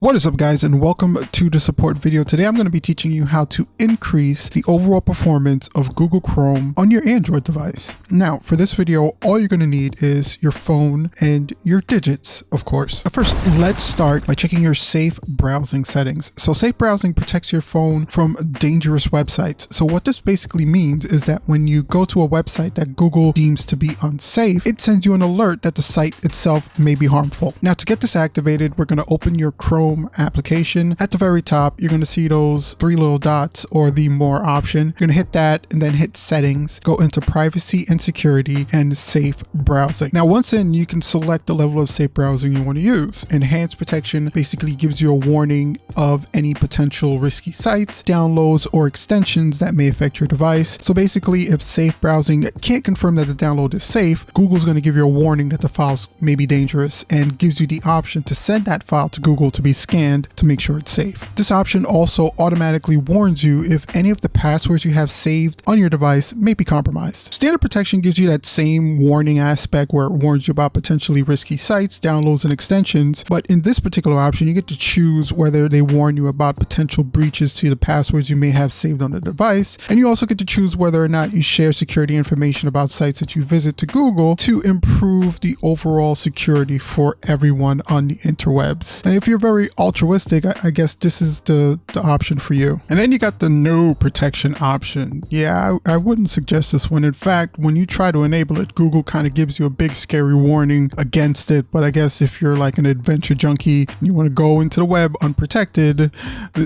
What is up, guys, and welcome to the support video. Today I'm going to be teaching you how to increase the overall performance of Google Chrome on your Android device. Now, for this video, all you're going to need is your phone and your digits, of course. But first, let's start by checking your safe browsing settings. So safe browsing protects your phone from dangerous websites. So what this basically means is that when you go to a website that Google deems to be unsafe, it sends you an alert that the site itself may be harmful. Now, to get this activated, we're going to open your Chrome application. At the very top, you're going to see those three little dots or the more option. You're going to hit that and then hit settings, go into privacy and security and safe browsing. Now, once in, you can select the level of safe browsing you want to use. Enhanced protection basically gives you a warning of any potential risky sites, downloads, or extensions that may affect your device. So basically, if safe browsing can't confirm that the download is safe, Google's going to give you a warning that the files may be dangerous and gives you the option to send that file to Google to be scanned to make sure it's safe. This option also automatically warns you if any of the passwords you have saved on your device may be compromised. Standard protection gives you that same warning aspect where it warns you about potentially risky sites, downloads, and extensions, but in this particular option, you get to choose whether they warn you about potential breaches to the passwords you may have saved on the device, and you also get to choose whether or not you share security information about sites that you visit to Google to improve the overall security for everyone on the interwebs. And if you're very altruistic, I guess this is the option for you. And then you got the no protection option. Yeah, I wouldn't suggest this one. In fact, when you try to enable it, Google kind of gives you a big scary warning against it. But I guess if you're like an adventure junkie and you want to go into the web unprotected,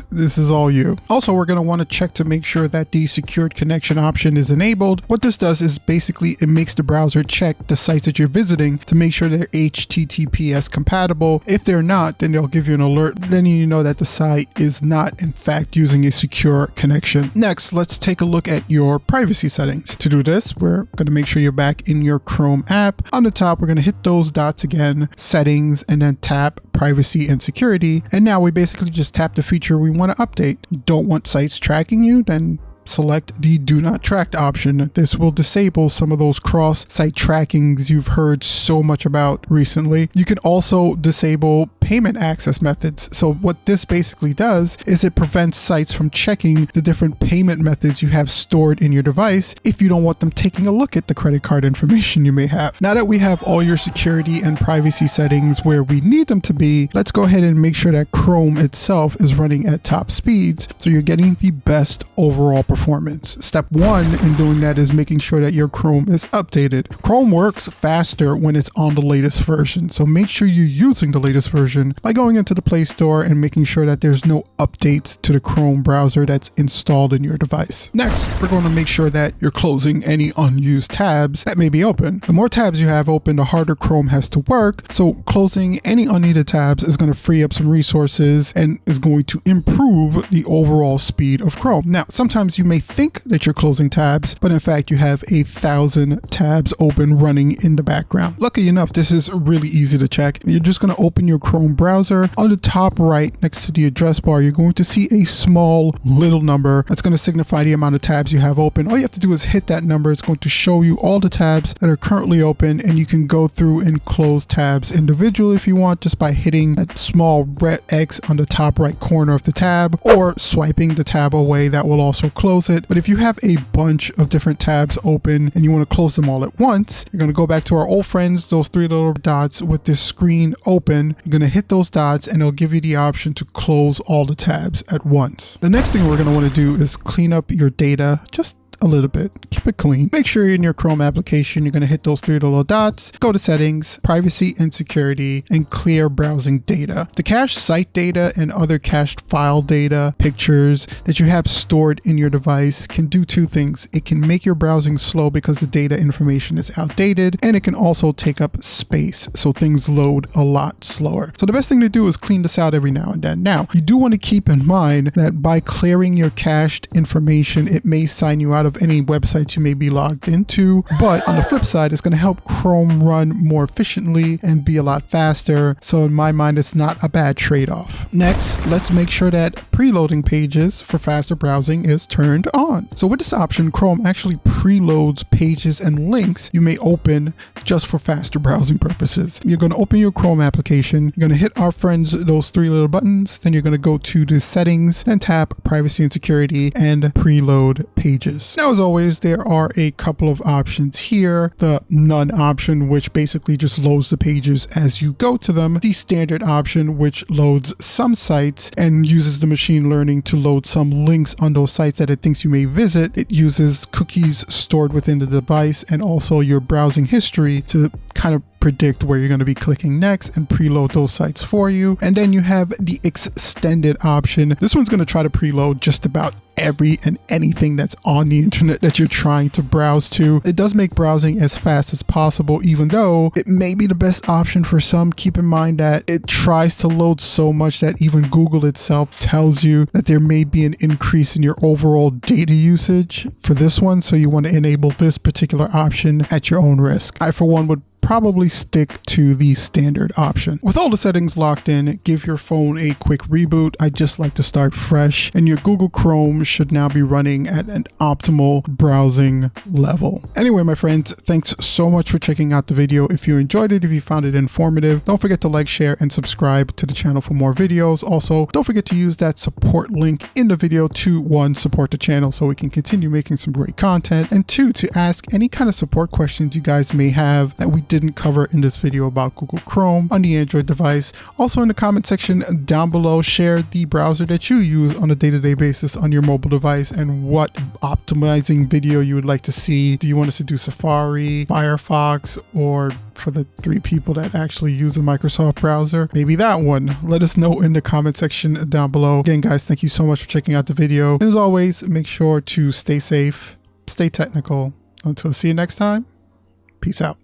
this is all you. Also, we're going to want to check to make sure that the secured connection option is enabled. What this does is basically it makes the browser check the sites that you're visiting to make sure they're HTTPS compatible. If they're not, then they'll give you an alert. Then you know that the site is not in fact using a secure connection. Next, let's take a look at your privacy settings. To do this, we're going to make sure you're back in your Chrome app. On the top, we're going to hit those dots again, settings, and then tap privacy and security. And now we basically just tap the feature we want to update. You don't want sites tracking you, then select the do not track option. This will disable some of those cross-site trackings you've heard so much about recently. You can also disable payment access methods. So what this basically does is it prevents sites from checking the different payment methods you have stored in your device if you don't want them taking a look at the credit card information you may have. Now that we have all your security and privacy settings where we need them to be, let's go ahead and make sure that Chrome itself is running at top speeds so you're getting the best overall performance. Step one in doing that is making sure that your Chrome is updated. Chrome works faster when it's on the latest version, so make sure you're using the latest version by going into the Play Store and making sure that there's no updates to the Chrome browser that's installed in your device. Next, we're going to make sure that you're closing any unused tabs that may be open. The more tabs you have open, the harder Chrome has to work, so closing any unneeded tabs is going to free up some resources and is going to improve the overall speed of Chrome. Now, sometimes you may think that you're closing tabs, but in fact you have 1,000 tabs open running in the background. Lucky enough, this is really easy to check. You're just going to open your Chrome browser. On the top right next to the address bar, you're going to see a small little number that's going to signify the amount of tabs you have open. All you have to do is hit that number. It's going to show you all the tabs that are currently open, and you can go through and close tabs individually if you want, just by hitting that small red X on the top right corner of the tab or swiping the tab away. That will also close it. But if you have a bunch of different tabs open and you want to close them all at once, you're going to go back to our old friends, those three little dots with this screen open. You're going to hit those dots and it'll give you the option to close all the tabs at once. The next thing we're going to want to do is clean up your data just a little bit. Keep it clean. Make sure you're in your Chrome application. You're going to hit those three little dots, go to settings, privacy and security, and clear browsing data. The cached site data and other cached file data, pictures that you have stored in your device can do two things. It can make your browsing slow because the data information is outdated, and it can also take up space, so things load a lot slower. So the best thing to do is clean this out every now and then. Now, you do want to keep in mind that by clearing your cached information, it may sign you out out of any websites you may be logged into. But on the flip side, it's going to help Chrome run more efficiently and be a lot faster. So in my mind, it's not a bad trade-off. Next, let's make sure that preloading pages for faster browsing is turned on. So with this option, Chrome actually preloads pages and links you may open just for faster browsing purposes. You're going to open your Chrome application. You're going to hit our friends, those three little buttons. Then you're going to go to the settings and tap privacy and security and preload pages. Now, as always, there are a couple of options here. The none option, which basically just loads the pages as you go to them. The standard option, which loads some sites and uses the machine learning to load some links on those sites that it thinks you may visit. It uses cookies stored within the device and also your browsing history to kind of predict where you're going to be clicking next and preload those sites for you. And then you have the extended option. This one's going to try to preload just about every and anything that's on the internet that you're trying to browse to. It does make browsing as fast as possible, even though it may be the best option for some. Keep in mind that it tries to load so much that even Google itself tells you that there may be an increase in your overall data usage for this one. So you want to enable this particular option at your own risk. I, for one, would probably stick to the standard option. With all the settings locked in, give your phone a quick reboot. I just like to start fresh, and your Google Chrome should now be running at an optimal browsing level. Anyway, my friends, thanks so much for checking out the video. If you enjoyed it, if you found it informative, don't forget to like, share, and subscribe to the channel for more videos. Also, don't forget to use that support link in the video to, one, support the channel so we can continue making some great content, and two, to ask any kind of support questions you guys may have that we didn't cover in this video about Google Chrome on the Android device. Also, in the comment section down below, share the browser that you use on a day-to-day basis on your mobile device and what optimizing video you would like to see. Do you want us to do Safari, Firefox, or for the 3 people that actually use a Microsoft browser, maybe that one? Let us know in the comment section down below. Again, guys, thank you so much for checking out the video. And as always, make sure to stay safe, stay technical. Until I see you next time, peace out.